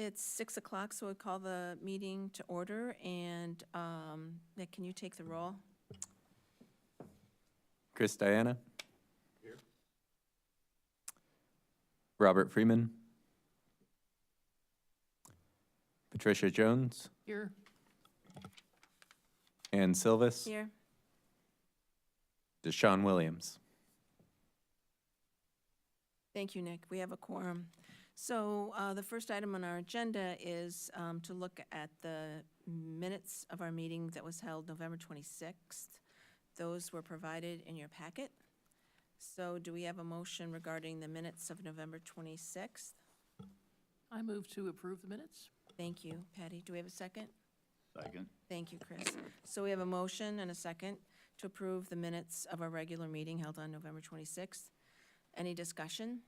It's 6 o'clock, so we'll call the meeting to order. And Nick, can you take the roll? Chris Diana. Here. Robert Freeman. Patricia Jones. Here. Ann Silvis. Here. Deshaun Williams. Thank you, Nick. We have a quorum. So the first item on our agenda is to look at the minutes of our meeting that was held November 26th. Those were provided in your packet. So do we have a motion regarding the minutes of November 26th? I move to approve the minutes. Thank you, Patty. Do we have a second? Second. Thank you, Chris. So we have a motion and a second to approve the minutes of our regular meeting held on November 26th. Any discussion?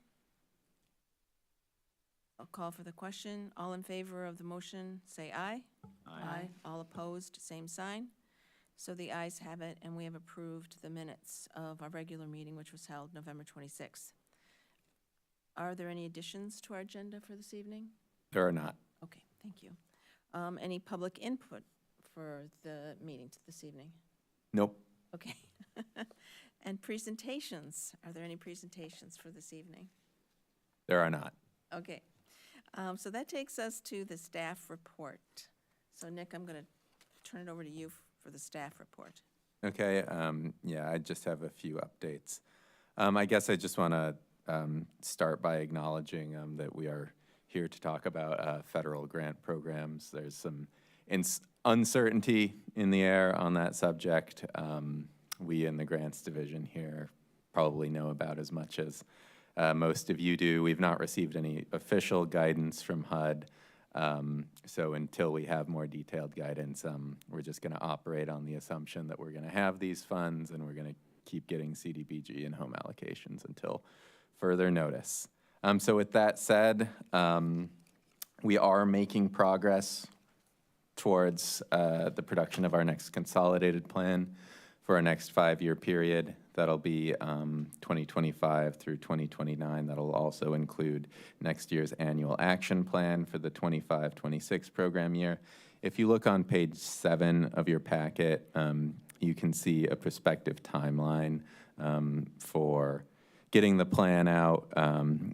I'll call for the question. All in favor of the motion, say aye. Aye. All opposed, same sign. So the ayes have it, and we have approved the minutes of our regular meeting, which was held November 26th. Are there any additions to our agenda for this evening? There are not. Okay, thank you. Any public input for the meeting this evening? Nope. Okay. And presentations, are there any presentations for this evening? There are not. Okay. So that takes us to the staff report. So Nick, I'm going to turn it over to you for the staff report. Okay. Yeah, I just have a few updates. I guess I just want to start by acknowledging that we are here to talk about federal grant programs. There's some uncertainty in the air on that subject. We in the grants division here probably know about as much as most of you do. We've not received any official guidance from HUD. So until we have more detailed guidance, we're just going to operate on the assumption that we're going to have these funds and we're going to keep getting CDBG and home allocations until further notice. So with that said, we are making progress towards the production of our next consolidated plan for our next 5-year period. That'll be 2025 through 2029. That'll also include next year's annual action plan for the 25-26 program year. If you look on page 7 of your packet, you can see a prospective timeline for getting the plan out,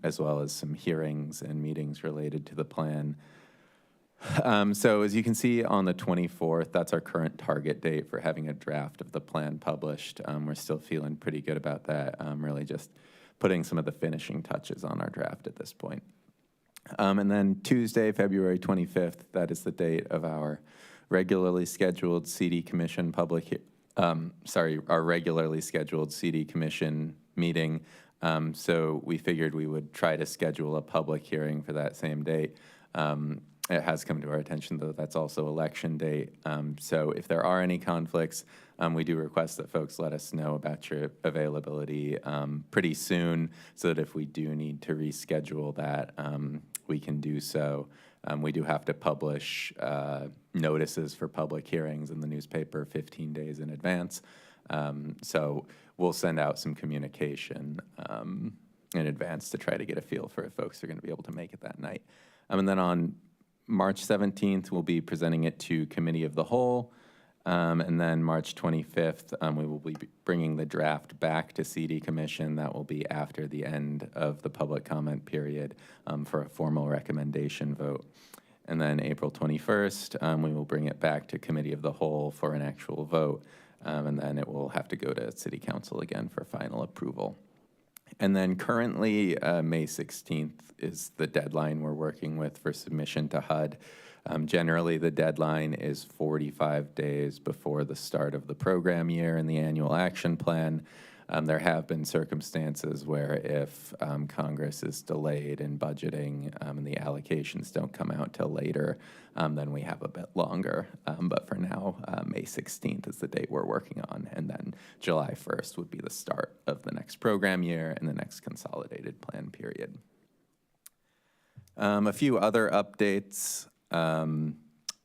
as well as some hearings and meetings related to the plan. So as you can see on the 24th, that's our current target date for having a draft of the plan published. We're still feeling pretty good about that, really just putting some of the finishing touches on our draft at this point. And then Tuesday, February 25th, that is the date of our regularly scheduled CD Commission our regularly scheduled CD Commission meeting. So we figured we would try to schedule a public hearing for that same date. It has come to our attention, though, that's also election day. So if there are any conflicts, we do request that folks let us know about your availability pretty soon so that if we do need to reschedule that, we can do so. We do have to publish notices for public hearings in the newspaper 15 days in advance. So we'll send out some communication in advance to try to get a feel for if folks are going to be able to make it that night. And then on March 17th, we'll be presenting it to Committee of the Whole. And then March 25th, we will be bringing the draft back to CD Commission. That will be after the end of the public comment period for a formal recommendation vote. And then April 21st, we will bring it back to Committee of the Whole for an actual vote. And then it will have to go to City Council again for final approval. And then currently, May 16th is the deadline we're working with for submission to HUD. Generally, the deadline is 45 days before the start of the program year and the annual action plan. There have been circumstances where if Congress is delayed in budgeting and the allocations don't come out till later, then we have a bit longer. But for now, May 16th is the date we're working on, and then July 1st would be the start of the next program year and the next consolidated plan period. A few other updates.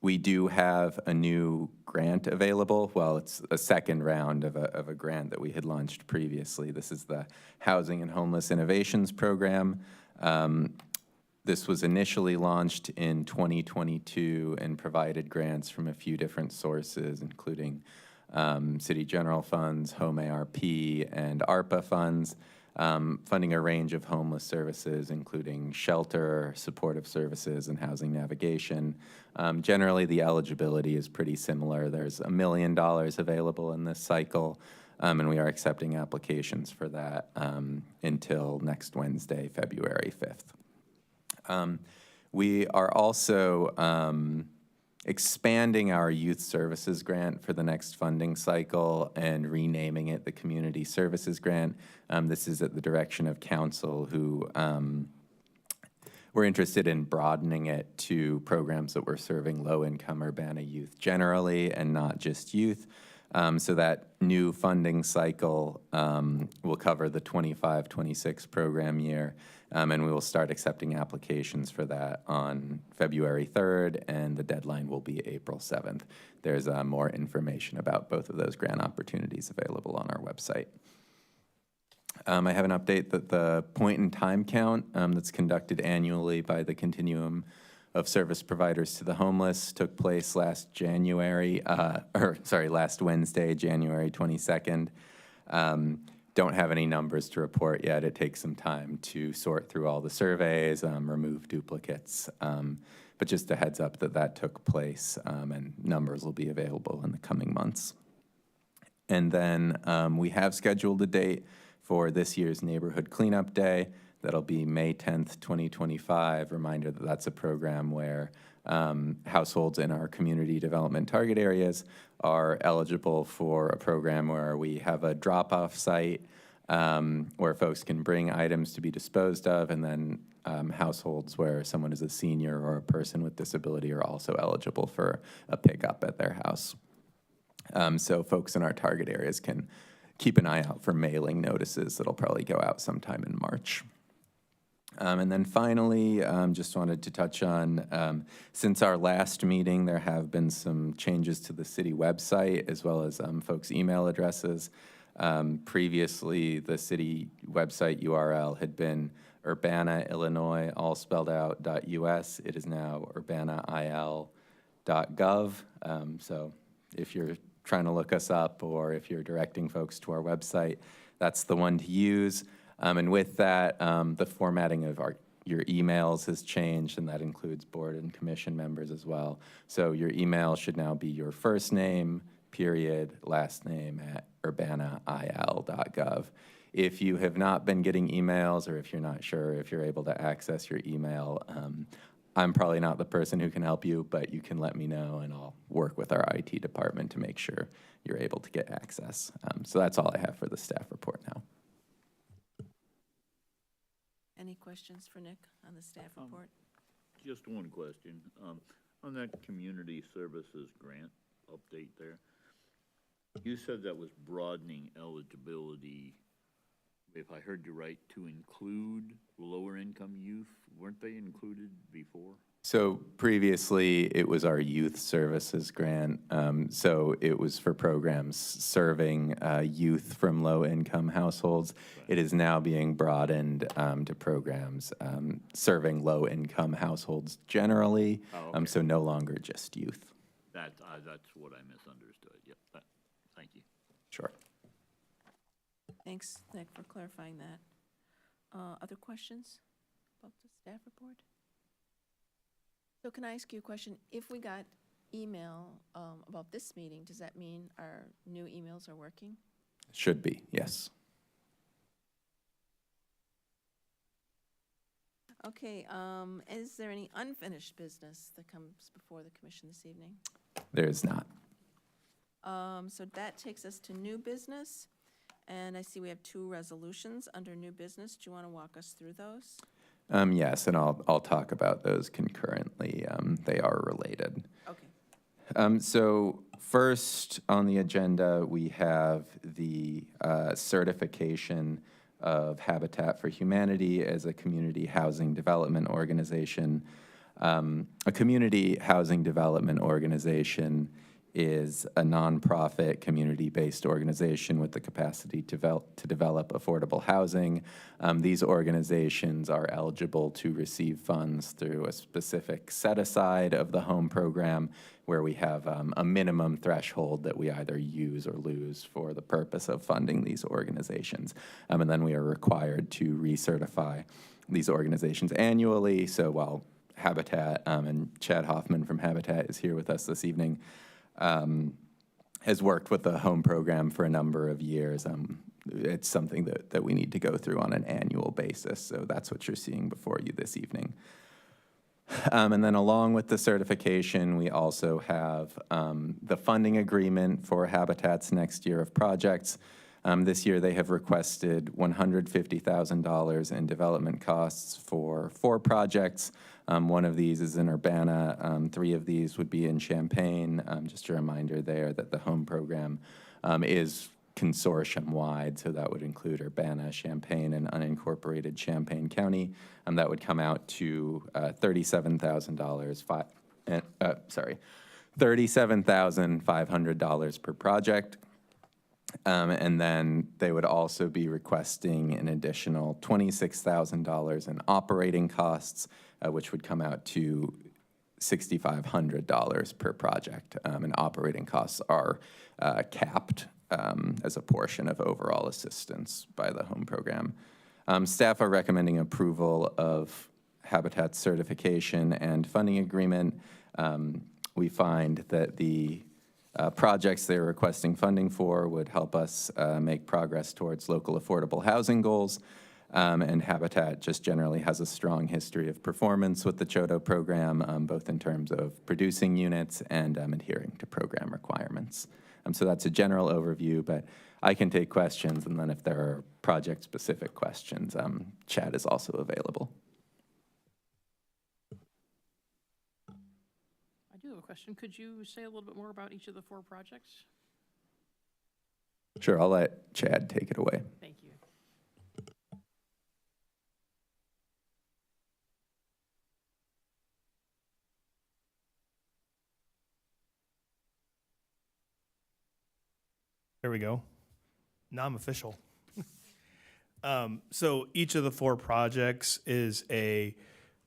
We do have a new grant available. Well, it's a second round of a grant that we had launched previously. This is the Housing and Homeless Innovations Program. This was initially launched in 2022 and provided grants from a few different sources, including City General Funds, Home ARP, and ARPA funds, funding a range of homeless services, including shelter, supportive services, and housing navigation. Generally, the eligibility is pretty similar. There's $1 million available in this cycle, and we are accepting applications for that until next Wednesday, February 5th. We are also expanding our youth services grant for the next funding cycle and renaming it the Community Services Grant. This is at the direction of council, who we're interested in broadening it to programs that we're serving low-income Urbana youth generally and not just youth. So that new funding cycle will cover the 25-26 program year, and we will start accepting applications for that on February 3rd, and the deadline will be April 7th. There's more information about both of those grant opportunities available on our website. I have an update that the point-in-time count that's conducted annually by the Continuum of Service Providers to the Homeless took place last Wednesday, January 22nd. Don't have any numbers to report yet. It takes some time to sort through all the surveys, remove duplicates. But just a heads up that that took place, and numbers will be available in the coming months. And then we have scheduled a date for this year's Neighborhood Cleanup Day. That'll be May 10th, 2025. Reminder that that's a program where households in our community development target areas are eligible for a program where we have a drop-off site where folks can bring items to be disposed of, and then households where someone is a senior or a person with disability are also eligible for a pickup at their house. So folks in our target areas can keep an eye out for mailing notices that'll probably go out sometime in March. And then finally, just wanted to touch on, since our last meeting, there have been some changes to the city website as well as folks' email addresses. Previously, the city website URL had been Urbana, Illinois, all spelled out, .us. It is now urbanail.gov. So if you're trying to look us up or if you're directing folks to our website, that's the one to use. And with that, the formatting of your emails has changed, and that includes board and commission members as well. So your email should now be your first name, period, last name @urbanail.gov. If you have not been getting emails, or if you're not sure if you're able to access your email, I'm probably not the person who can help you, but you can let me know, and I'll work with our IT department to make sure you're able to get access. So that's all I have for the staff report now. Any questions for Nick on the staff report? Just one question. On that community services grant update there, you said that was broadening eligibility, if I heard you right, to include lower income youth. Weren't they included before? So previously, it was our youth services grant. So it was for programs serving youth from low-income households. Right. It is now being broadened to programs serving low-income households generally. Oh, okay. So no longer just youth. That's what I misunderstood. Yep. Thank you. Sure. Thanks, Nick, for clarifying that. Other questions about the staff report? So can I ask you a question? If we got email about this meeting, does that mean our new emails are working? Should be, yes. Okay, is there any unfinished business that comes before the commission this evening? There is not. So that takes us to new business, and I see we have 2 resolutions under new business. Do you want to walk us through those? Yes, and I'll talk about those concurrently. They are related. Okay. So first on the agenda, we have the certification of Habitat for Humanity as a community housing development organization. A community housing development organization is a nonprofit, community-based organization with the capacity to develop affordable housing. These organizations are eligible to receive funds through a specific set-aside of the home program, where we have a minimum threshold that we either use or lose for the purpose of funding these organizations. And then we are required to recertify these organizations annually. So while Habitat, and Chad Hoffman from Habitat is here with us this evening, has worked with the home program for a number of years. It's something that we need to go through on an annual basis. So that's what you're seeing before you this evening. And then along with the certification, we also have the funding agreement for Habitat's next year of projects. This year, they have requested $150,000 in development costs for 4 projects. One of these is in Urbana. 3 of these would be in Champaign. Just a reminder there that the home program is consortium-wide, so that would include Urbana, Champaign, and unincorporated Champaign County. That would come out to $37,500 per project. And then they would also be requesting an additional $26,000 in operating costs, which would come out to $6,500 per project. And operating costs are capped as a portion of overall assistance by the home program. Staff are recommending approval of Habitat's certification and funding agreement. We find that the projects they're requesting funding for would help us make progress towards local affordable housing goals. And Habitat just generally has a strong history of performance with the CHODO program, both in terms of producing units and adhering to program requirements. So that's a general overview, but I can take questions, and then if there are project-specific questions, Chad is also available. I do have a question. Could you say a little bit more about each of the 4 projects? Sure, I'll let Chad take it away. Thank you. There we go. Now I'm official. So each of the 4 projects is a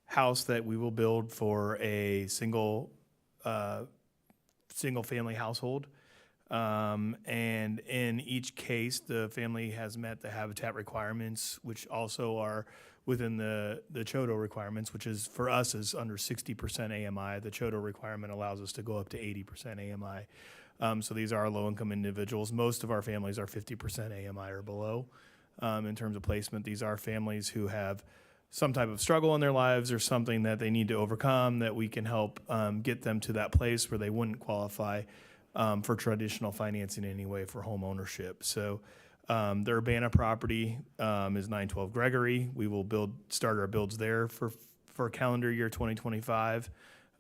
house that we will build for a single family household. And in each case, the family has met the Habitat requirements, which also are within the CHODO requirements, which is for us is under 60% AMI. The CHODO requirement allows us to go up to 80% AMI. So these are low-income individuals. Most of our families are 50% AMI or below. In terms of placement, these are families who have some type of struggle in their lives or something that they need to overcome that we can help get them to that place where they wouldn't qualify for traditional financing in any way for home ownership. So the Urbana property is 912 Gregory. We will start our builds there for calendar year 2025.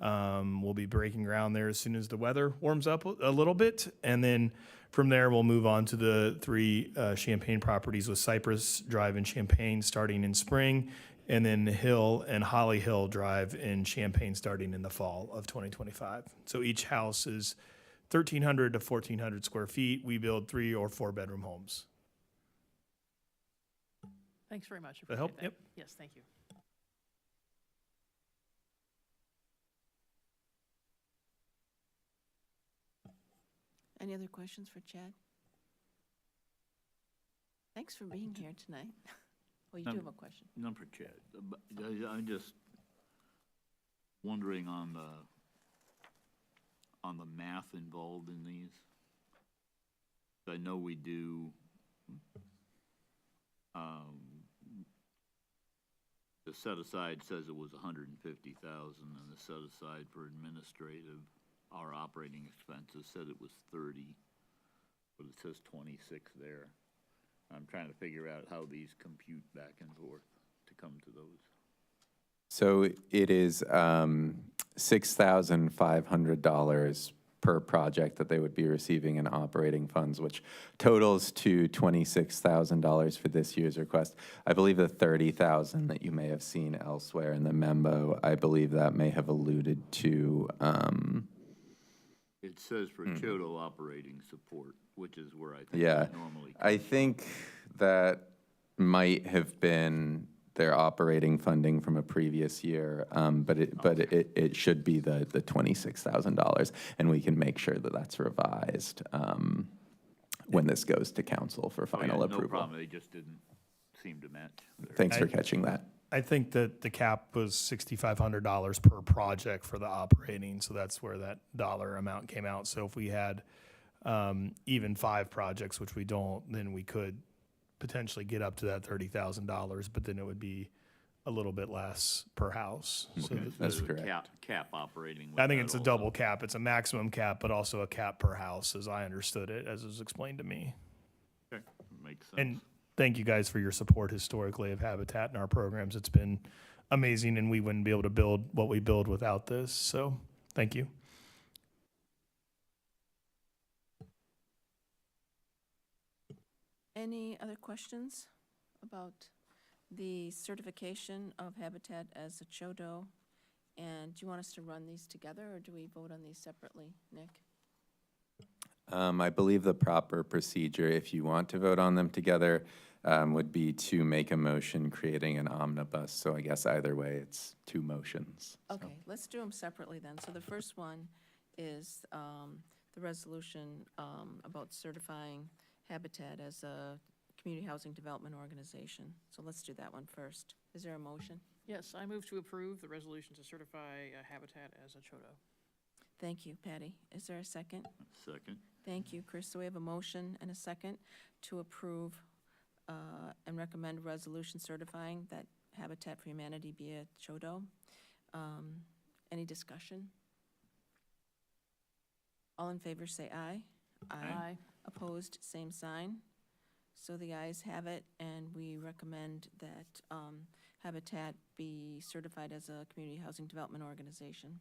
We'll be breaking ground there as soon as the weather warms up a little bit. And then from there, we'll move on to the 3 Champaign properties with Cypress Drive in Champaign starting in spring, and then Hill and Holly Hill Drive in Champaign starting in the fall of 2025. So each house is 1,300 to 1,400 square feet. We build 3 or 4 bedroom homes. Thanks very much. That help? Appreciate Yep. Yes, thank you. Any other questions for Chad? Thanks for being here tonight. Well, you do have a question. None for Chad. But I'm just wondering on the math involved in these. I know we do the set aside says it was 150,000, and the set aside for administrative, our operating expenses said it was 30, but it says 26 there. I'm trying to figure out how these compute back and forth to come to those. So it is $6,500 per project that they would be receiving in operating funds, which totals to $26,000 for this year's request. I believe the $30,000 that you may have seen elsewhere in the memo, I believe that may have alluded to It says for Chodo operating support, which is where I think Yeah. it normally. I think that might have been their operating funding from a previous year, but it should be the $26,000, and we can make sure that that's revised when this goes to council for Oh, yeah, final no approval. problem, they just didn't seem to match. there. Thanks for catching that. I think that the cap was $6,500 per project for the operating, so that's where that dollar amount came out. So if we had even 5 projects, which we don't, then we could potentially get up to that $30,000, but then it would be a little bit less per house. So Okay, that- That's so the correct. Cap operating. with I think that it's a also. double cap. It's a maximum cap, but also a cap per house, as I understood it, as was explained to me. Okay, makes sense. And thank you guys for your support historically of Habitat in our programs. It's been amazing, and we wouldn't be able to build what we build without this. So thank you. Any other questions about the certification of Habitat as a CHODO? And do you want us to run these together, or do we vote on these separately, Nick? I believe the proper procedure, if you want to vote on them together, would be to make a motion creating an omnibus. So I guess either way, it's 2 motions. So- Okay, let's do them separately then. So the first one is the resolution about certifying Habitat as a community housing development organization. So let's do that one first. Is there a motion? Yes, I move to approve the resolution to certify Habitat as a CHODO. Thank you, Patty. Is there a second? Second, Thank you, Chris. So we have a motion and a second to approve and recommend a resolution certifying that Habitat for Humanity be a CHODO. Any discussion? All in favor, say aye. Aye. Opposed, same sign. So the ayes have it, and we recommend that Habitat be certified as a community housing development organization.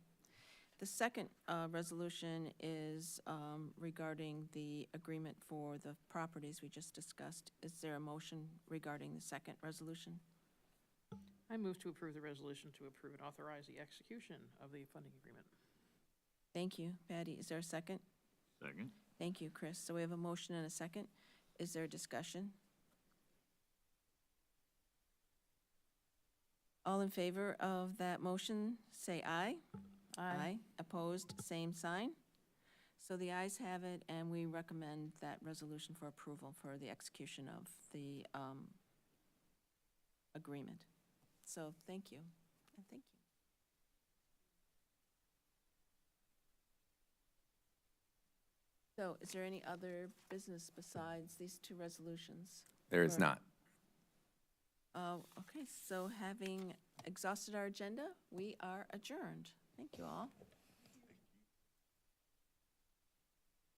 The second resolution is regarding the agreement for the properties we just discussed. Is there a motion regarding the second resolution? I move to approve the resolution to approve and authorize the execution of the funding agreement. Thank you, Patty. Is there a second? second, Thank you, Chris. So we have a motion and a second. Is there a discussion? All in favor of that motion, say aye. Opposed, same sign. So the ayes have it, and we recommend that resolution for approval for the execution of the agreement. So thank you, and thank you. So is there any other business besides these 2 resolutions? There is Or- not. Okay, so having exhausted our agenda, we are adjourned. Thank you all.